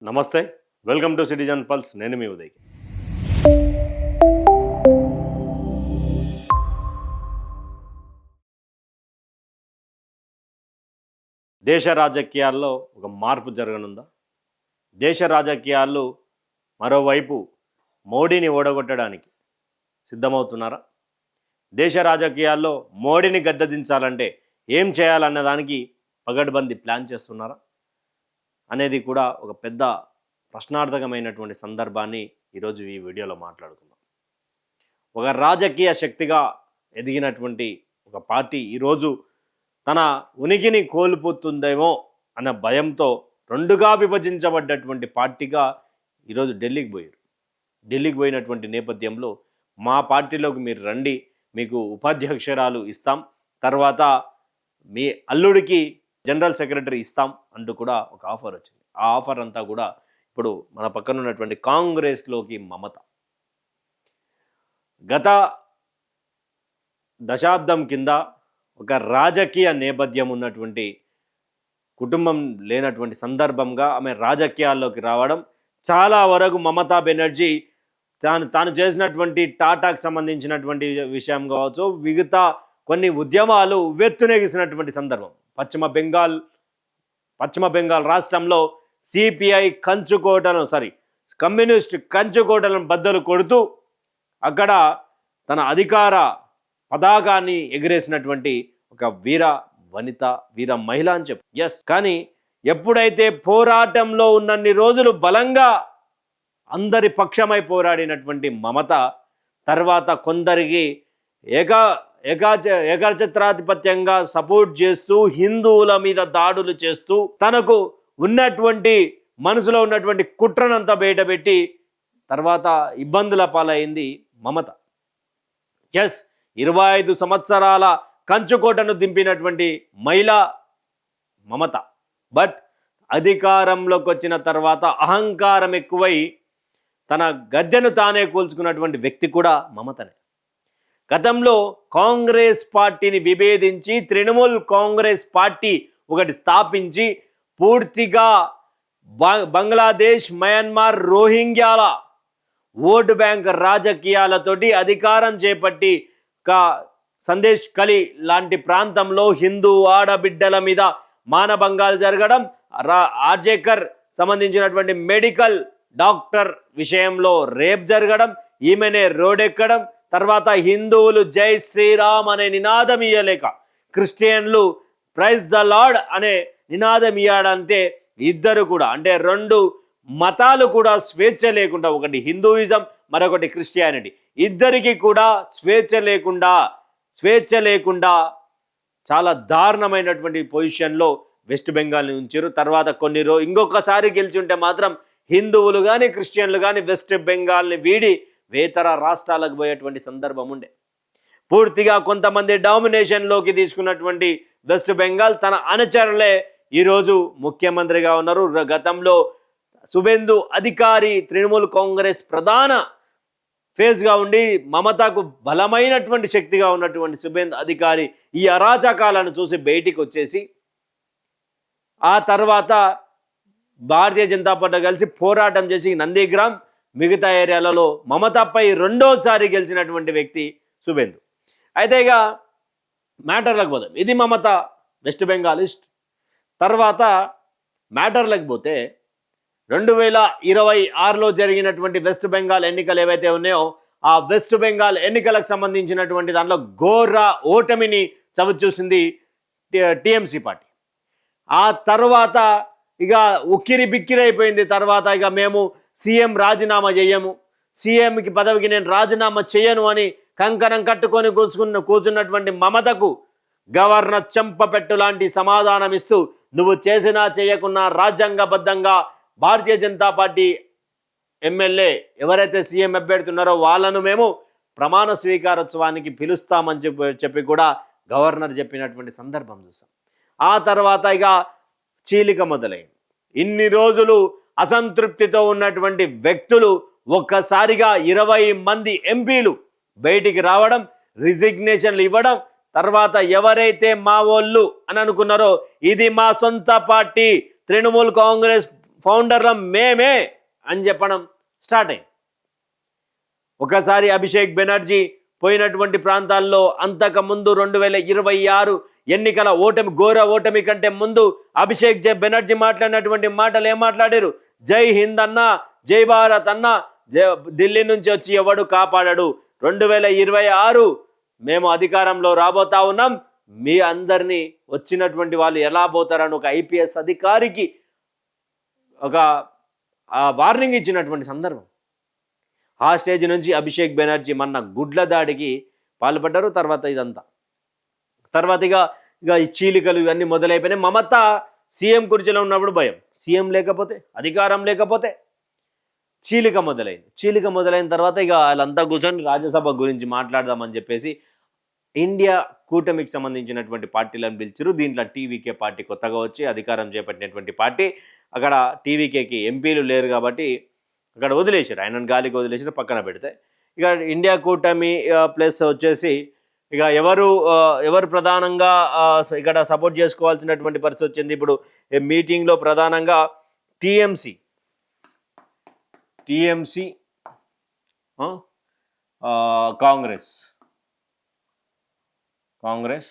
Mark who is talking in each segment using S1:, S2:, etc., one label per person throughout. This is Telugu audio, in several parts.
S1: నమస్తే, వెల్కమ్ టు సిటిజన్ పల్స్. నేను మీ ఉదయ్. దేశ రాజకీయాల్లో ఒక మార్పు జరగనుందా? దేశ రాజకీయాలు మరోవైపు మోడీని ఓడగొట్టడానికి సిద్ధమవుతున్నారా? దేశ రాజకీయాల్లో మోడీని గద్దెదించాలంటే ఏం చేయాలన్న దానికి పగడ్బందీ ప్లాన్ చేస్తున్నారా అనేది కూడా ఒక పెద్ద ప్రశ్నార్థకమైనటువంటి సందర్భాన్ని ఈరోజు ఈ వీడియోలో మాట్లాడుకుందాం. ఒక రాజకీయ శక్తిగా ఎదిగినటువంటి ఒక పార్టీ ఈరోజు తన ఉనికిని కోల్పోతుందేమో అన్న భయంతో రెండుగా విభజించబడ్డటువంటి పార్టీగా ఈరోజు ఢిల్లీకి పోయినటువంటి నేపథ్యంలో మా పార్టీలోకి మీరు రండి, మీకు ఉపాధ్యక్షరాలు ఇస్తాం, తర్వాత మీ అల్లుడికి జనరల్ సెక్రటరీ ఇస్తాం అంటూ కూడా ఒక ఆఫర్ వచ్చింది. ఆ ఆఫర్ అంతా కూడా ఇప్పుడు మన పక్కన ఉన్నటువంటి కాంగ్రెస్లోకి మమత. గత దశాబ్దం కింద ఒక రాజకీయ నేపథ్యం ఉన్నటువంటి కుటుంబం లేనటువంటి సందర్భంగా ఆమె రాజకీయాల్లోకి రావడం, చాలా వరకు మమతా బెనర్జీ తాను చేసినటువంటి టాటాకు సంబంధించినటువంటి విషయం కావచ్చు, మిగతా కొన్ని ఉద్యమాలు వెత్తునెగిసినటువంటి సందర్భం. పశ్చిమ బెంగాల్ రాష్ట్రంలో సిపిఐ కమ్యూనిస్ట్ కంచుకోటలను బద్దలు కొడుతూ అక్కడ తన అధికార పతాకాన్ని ఎగిరేసినటువంటి ఒక వీర మహిళ అని చెప్పు. కానీ ఎప్పుడైతే పోరాటంలో ఉన్నన్ని రోజులు బలంగా అందరి పక్షమై పోరాడినటువంటి మమత తర్వాత కొందరికి ఏకఛత్రాధిపత్యంగా సపోర్ట్ చేస్తూ హిందువుల మీద దాడులు చేస్తూ తనకు ఉన్నటువంటి మనసులో ఉన్నటువంటి కుట్రనంతా బయటపెట్టి తర్వాత ఇబ్బందుల పాలైంది మమత. 25 సంవత్సరాల కంచుకోటను దింపినటువంటి మహిళ మమత. బట్ అధికారంలోకి వచ్చిన తర్వాత అహంకారం ఎక్కువై తన గద్దెను తానే కూల్చుకున్నటువంటి వ్యక్తి కూడా మమతనే. గతంలో కాంగ్రెస్ పార్టీని విభేదించి తృణమూల్ కాంగ్రెస్ పార్టీ ఒకటి స్థాపించి పూర్తిగా బంగ్లాదేశ్, మయన్మార్, రోహింగ్యాల ఓటు బ్యాంక్ రాజకీయాలతోటి అధికారం చేపట్టి సందేశ్ కలి లాంటి ప్రాంతంలో హిందూ ఆడబిడ్డల మీద మానభంగాలు జరగడం, ఆర్జేకర్ సంబంధించినటువంటి మెడికల్ డాక్టర్ విషయంలో రేప్ జరగడం, ఈమెనే రోడెక్కడం, తర్వాత హిందువులు జై శ్రీరామ్ అనే నినాదం ఇయ్యలేక క్రిస్టియన్లు ప్రైజ్ ద లార్డ్ అనే నినాదం ఇయ్యడంతే ఇద్దరు కూడా, అంటే రెండు మతాలు కూడా స్వేచ్ఛ లేకుండా, ఒకటి హిందూయిజం మరొకటి క్రిస్టియానిటీ, ఇద్దరికి కూడా స్వేచ్ఛ లేకుండా చాలా దారుణమైనటువంటి పొజిషన్లో వెస్ట్ బెంగాల్ని ఉంచారు. తర్వాత కొన్ని ఇంకొకసారి గెలిచుంటే మాత్రం హిందువులు కానీ క్రిస్టియన్లు కానీ వెస్ట్ బెంగాల్ని వీడి వేతర రాష్ట్రాలకు పోయేటువంటి సందర్భం ఉండే. పూర్తిగా కొంతమంది డామినేషన్లోకి తీసుకున్నటువంటి వెస్ట్ బెంగాల్ తన అనుచరులే ఈరోజు ముఖ్యమంత్రిగా ఉన్నారు. గతంలో శుభేందు అధికారి తృణమూల్ కాంగ్రెస్ ప్రధాన ఫేస్గా ఉండి మమతకు బలమైనటువంటి శక్తిగా ఉన్నటువంటి శుభేందు అధికారి ఈ అరాచకాలను చూసి బయటికి వచ్చేసి ఆ తర్వాత భారతీయ జనతా పార్టీ కలిసి పోరాటం చేసి నందిగ్రామ్ మిగతా ఏరియాలలో మమతపై రెండోసారి గెలిచినటువంటి వ్యక్తి శుభేందు. అయితే ఇక మ్యాటర్లకు పోదాం. ఇది మమత వెస్ట్ బెంగాలిస్ట్. తర్వాత మ్యాటర్లకు పోతే 2026లో జరిగినటువంటి వెస్ట్ బెంగాల్ ఎన్నికలు ఏవైతే ఉన్నాయో ఆ వెస్ట్ బెంగాల్ ఎన్నికలకు సంబంధించినటువంటి దాంట్లో ఘోర ఓటమిని చవిచూసింది టీఎంసీ పార్టీ. ఆ తర్వాత ఇక ఉక్కిరి బిక్కిరి అయిపోయింది. తర్వాత ఇక మేము సీఎం రాజీనామా చేయము, సీఎంకి పదవికి నేను రాజీనామా చేయను అని కంకణం కట్టుకొని కూర్చున్నటువంటి మమతకు గవర్నర్ చెంపపెట్టు లాంటి సమాధానం ఇస్తూ నువ్వు చేసినా చేయకున్నా రాజ్యాంగబద్ధంగా భారతీయ జనతా పార్టీ ఎమ్మెల్యే ఎవరైతే సీఎం అభ్యర్థున్నారో వాళ్ళను మేము ప్రమాణ స్వీకారోత్సవానికి పిలుస్తామని చెప్పి కూడా గవర్నర్ చెప్పినటువంటి సందర్భం చూసాం. ఆ తర్వాత ఇక చీలిక మొదలైంది. ఇన్ని రోజులు అసంతృప్తితో ఉన్నటువంటి వ్యక్తులు ఒక్కసారిగా 20 మంది ఎంపీలు బయటికి రావడం, రిజిగ్నేషన్లు ఇవ్వడం, తర్వాత ఎవరైతే మా వాళ్ళు అని అనుకున్నారో ఇది మా సొంత పార్టీ తృణమూల్ కాంగ్రెస్ ఫౌండర్లం మేమే అని చెప్పడం స్టార్ట్ అయింది. ఒకసారి అభిషేక్ బెనర్జీ పోయినటువంటి ప్రాంతాల్లో అంతకుముందు 2026 ఎన్నికల ఓటమి, ఘోర ఓటమి కంటే ముందు అభిషేక్ బెనర్జీ మాట్లాడినటువంటి మాటలు ఏం మాట్లాడారు? జై హింద్ అన్న, జై భారత్ అన్న, ఢిల్లీ నుంచి వచ్చి ఎవడు కాపాడడు, 2026 మేము అధికారంలో రాబోతా ఉన్నాం, మీ అందరినీ వచ్చినటువంటి వాళ్ళు ఎలా పోతారని ఒక ఐపీఎస్ అధికారికి ఒక వార్నింగ్ ఇచ్చినటువంటి సందర్భం. ఆ స్టేజ్ నుంచి అభిషేక్ బెనర్జీ మొన్న గుడ్ల దాడికి పాల్పడ్డారు. తర్వాత ఇక ఈ చీలికలు ఇవన్నీ మొదలైపోయినాయి. మమత సీఎం కుర్చీలో ఉన్నప్పుడు భయం, సీఎం లేకపోతే, అధికారం లేకపోతే చీలిక మొదలైన తర్వాత ఇక వాళ్ళంతా కూర్చొని రాజ్యసభ గురించి మాట్లాడదామని చెప్పేసి ఇండియా కూటమికి సంబంధించినటువంటి పార్టీలను పిలిచారు. దీంట్లో టీవీకే పార్టీ కొత్తగా వచ్చి అధికారం చేపట్టినటువంటి పార్టీ. అక్కడ టీవీకేకి ఎంపీలు లేరు కాబట్టి అక్కడ వదిలేశారు, ఆయనను గాలికి వదిలేసారు, పక్కన పెడితే ఇక ఇండియా కూటమి ప్లస్ వచ్చేసి ఇక ఎవరు ప్రధానంగా ఇక్కడ సపోర్ట్ చేసుకోవాల్సినటువంటి పరిస్థితి వచ్చింది. ఇప్పుడు మీటింగ్లో ప్రధానంగా టీఎంసీ కాంగ్రెస్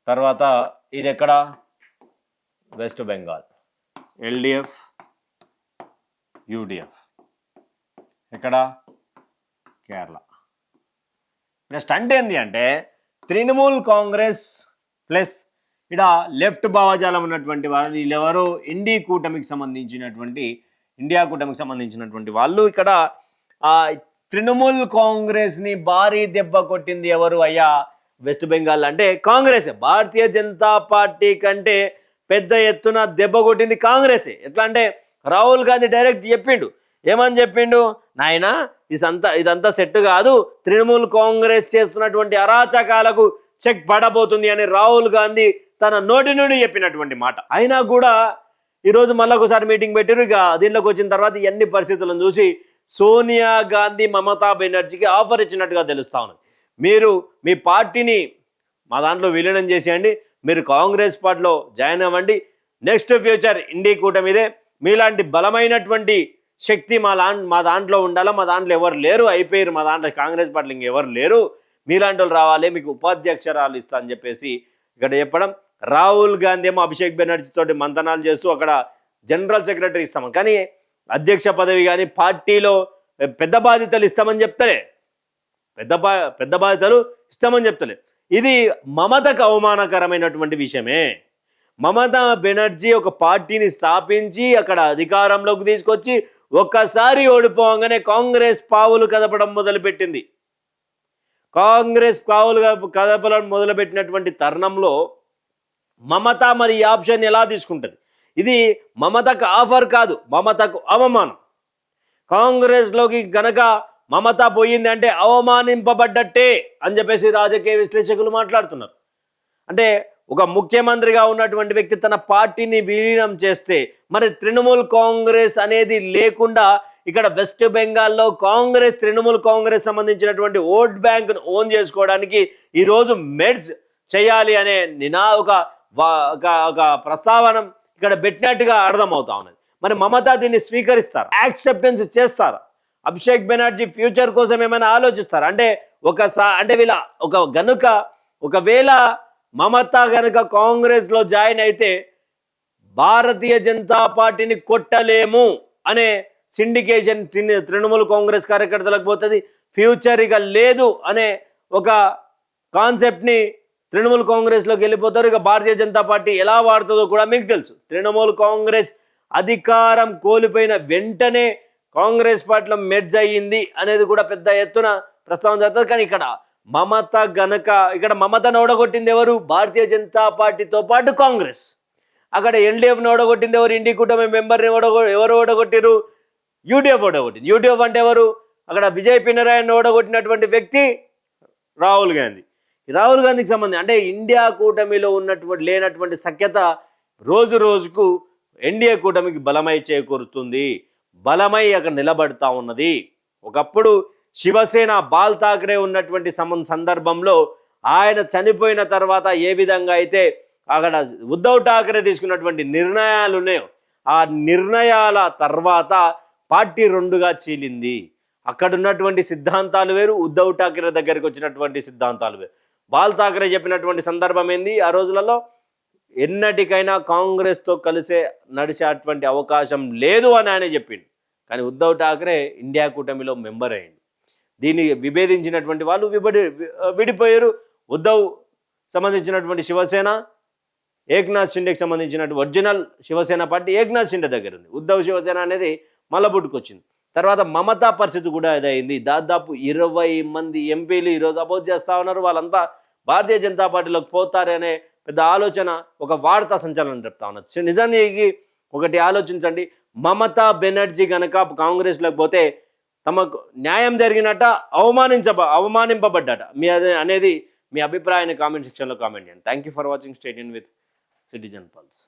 S1: తర్వాత ఇది ఎక్కడ? వెస్ట్ బెంగాల్, ఎల్డిఎఫ్, యూడిఎఫ్, ఇక్కడ కేరళ. నెక్స్ట్ అంటే ఏంటి అంటే తృణమూల్ కాంగ్రెస్ ప్లస్ ఇక్కడ లెఫ్ట్ భావజాలం ఉన్నటువంటి వాళ్ళు, వీళ్ళెవరు ఇండియా కూటమికి సంబంధించినటువంటి వాళ్ళు. ఇక్కడ తృణమూల్ కాంగ్రెస్ని భారీ దెబ్బ కొట్టింది ఎవరు అయ్యా? వెస్ట్ బెంగాల్. అంటే కాంగ్రెస్, భారతీయ జనతా పార్టీ కంటే పెద్ద ఎత్తున దెబ్బ కొట్టింది కాంగ్రెసే. ఎట్లా అంటే రాహుల్ గాంధీ డైరెక్ట్ ఏమని చెప్పిండు? నాయనా ఇదంతా సెట్ కాదు, తృణమూల్ కాంగ్రెస్ చేస్తున్నటువంటి అరాచకాలకు చెక్ పడబోతుంది అని రాహుల్ గాంధీ తన నోటి నుండి చెప్పినటువంటి మాట. అయినా కూడా ఈరోజు మళ్ళీ ఒకసారి మీటింగ్ పెట్టారు. ఇక దీనిలోకి వచ్చిన తర్వాత ఎన్ని పరిస్థితులను చూసి సోనియా గాంధీ మమతా బెనర్జీకి ఆఫర్ ఇచ్చినట్టుగా తెలుస్తా ఉన్నది. మీరు మీ పార్టీని మా దాంట్లో విలీనం చేసేయండి, మీరు కాంగ్రెస్ పార్టీలో జాయిన్ అవ్వండి, నెక్స్ట్ ఫ్యూచర్ ఇండియా కూటమిదే, మీలాంటి బలమైనటువంటి శక్తి మా దాంట్లో ఉండాలా, మా దాంట్లో ఎవరు లేరు, అయిపోయారు, మా దాంట్లో కాంగ్రెస్ పార్టీలు ఇంకెవరు లేరు, మీలాంటి వాళ్ళు రావాలి, మీకు ఉపాధ్యక్షరాలు ఇస్తా అని చెప్పేసి ఇక్కడ చెప్పడం. రాహుల్ గాంధీ ఏమో అభిషేక్ బెనర్జీ తోటి మంతనాలు చేస్తూ అక్కడ జనరల్ సెక్రటరీ ఇస్తామని, కానీ అధ్యక్ష పదవి కానీ పార్టీలో పెద్ద బాధ్యతలు ఇస్తామని చెప్తలే, పెద్ద బాధ్యతలు ఇస్తామని చెప్తలే. ఇది మమతకు అవమానకరమైనటువంటి విషయమే. మమతా బెనర్జీ ఒక పార్టీని స్థాపించి అక్కడ అధికారంలోకి తీసుకొచ్చి ఒక్కసారి ఓడిపోగానే కాంగ్రెస్ పావులు కదపడం మొదలుపెట్టింది. మొదలుపెట్టినటువంటి తరుణంలో మమత మరి ఈ ఆప్షన్ ఎలా తీసుకుంటుంది? ఇది మమతకు ఆఫర్ కాదు, మమతకు అవమానం. కాంగ్రెస్లోకి గనక మమత పోయింది అంటే అవమానింపబడ్డట్టే అని చెప్పేసి రాజకీయ విశ్లేషకులు మాట్లాడుతున్నారు. అంటే ఒక ముఖ్యమంత్రిగా ఉన్నటువంటి వ్యక్తి తన పార్టీని విలీనం చేస్తే మరి తృణమూల్ కాంగ్రెస్ అనేది లేకుండా ఇక్కడ వెస్ట్ బెంగాల్లో తృణమూల్ కాంగ్రెస్ సంబంధించినటువంటి ఓట్ బ్యాంక్ను ఓన్ చేసుకోవడానికి ఈరోజు మెర్జ్ చేయాలి అనే ఒక ప్రస్తావన ఇక్కడ పెట్టినట్టుగా అర్థమవుతా ఉన్నది. మరి మమతా దీన్ని స్వీకరిస్తారు, యాక్సెప్టెన్స్ చేస్తారు? అభిషేక్ బెనర్జీ ఫ్యూచర్ కోసం ఏమైనా ఆలోచిస్తారు? అంటే ఒకవేళ మమతా గనుక కాంగ్రెస్లో జాయిన్ అయితే భారతీయ జనతా పార్టీని కొట్టలేము అనే సిండికేషన్ తృణమూల్ కాంగ్రెస్ కార్యకర్తలకు పోతుంది. ఫ్యూచర్ ఇక లేదు అనే ఒక కాన్సెప్ట్ని తృణమూల్ కాంగ్రెస్లోకి వెళ్ళిపోతారు. ఇక భారతీయ జనతా పార్టీ ఎలా వాడుతుందో కూడా మీకు తెలుసు. తృణమూల్ కాంగ్రెస్ అధికారం కోల్పోయిన వెంటనే కాంగ్రెస్ పార్టీలో మెర్జ్ అయ్యింది అనేది కూడా పెద్ద ఎత్తున ప్రస్తావన జరుగుతుంది. కానీ ఇక్కడ మమతను ఓడగొట్టింది ఎవరు? భారతీయ జనతా పార్టీతో పాటు కాంగ్రెస్. అక్కడ ఎల్డీఎఫ్ని ఓడగొట్టింది ఎవరు? ఇండి కూటమి మెంబర్ని ఎవరు ఓడగొట్టారు? యూడీఎఫ్ ఓడగొట్టింది. యూడీఎఫ్ అంటే ఎవరు? అక్కడ విజయ్ పినరాయిని ఓడగొట్టినటువంటి వ్యక్తి రాహుల్ గాంధీ. రాహుల్ గాంధీకి సంబంధించి అంటే ఇండియా కూటమిలో లేనటువంటి సఖ్యత రోజు రోజుకు ఎన్డీఏ కూటమికి బలమై చేకూరుతుంది, బలమై అక్కడ నిలబడతా ఉన్నది. ఒకప్పుడు శివసేన బాల్ ఠాక్రే ఉన్నటువంటి సందర్భంలో ఆయన చనిపోయిన తర్వాత ఏ విధంగా అయితే అక్కడ ఉద్ధవ్ ఠాక్రే తీసుకున్నటువంటి నిర్ణయాలు ఉన్నాయో ఆ నిర్ణయాల తర్వాత పార్టీ రెండుగా చీలింది. అక్కడ ఉన్నటువంటి సిద్ధాంతాలు వేరు, ఉద్ధవ్ ఠాక్రే దగ్గరికి వచ్చినటువంటి సిద్ధాంతాలు వేరు. బాల్ ఠాక్రే చెప్పినటువంటి సందర్భం ఏంది, ఆ రోజులలో ఎన్నటికైనా కాంగ్రెస్తో కలిసే నడిచేటువంటి అవకాశం లేదు అని ఆయన చెప్పిండు. కానీ ఉద్ధవ్ ఠాక్రే ఇండియా కూటమిలో మెంబర్ అయ్యిండు. దీన్ని విభేదించినటువంటి వాళ్ళు విడిపోయారు. ఉద్ధవ్ సంబంధించినటువంటి శివసేన, ఏక్నాథ్ షిండేకి సంబంధించినటువంటి ఒరిజినల్ శివసేన పార్టీ ఏక్నాథ్ షిండే దగ్గర ఉంది. ఉద్ధవ్ శివసేన అనేది మళ్ళా పుట్టుకొచ్చింది. తర్వాత మమతా పరిస్థితి కూడా ఇదైంది. దాదాపు 20 మంది ఎంపీలు ఈరోజు అపోజ్ చేస్తూ ఉన్నారు. వాళ్ళంతా భారతీయ జనతా పార్టీలోకి పోతారనే పెద్ద ఆలోచన, ఒక వార్తా సంచలనం చెప్తా ఉన్నారు. నిజానికి ఒకటి ఆలోచించండి, మమతా బెనర్జీ కనుక కాంగ్రెస్లోకి పోతే తమకు న్యాయం జరిగినట్ట, అవమానింపబడ్డట అనేది మీ అభిప్రాయాన్ని కామెంట్ సెక్షన్లో కామెంట్ చేయండి. Thank you for watching. Stay tuned with citizen pulse.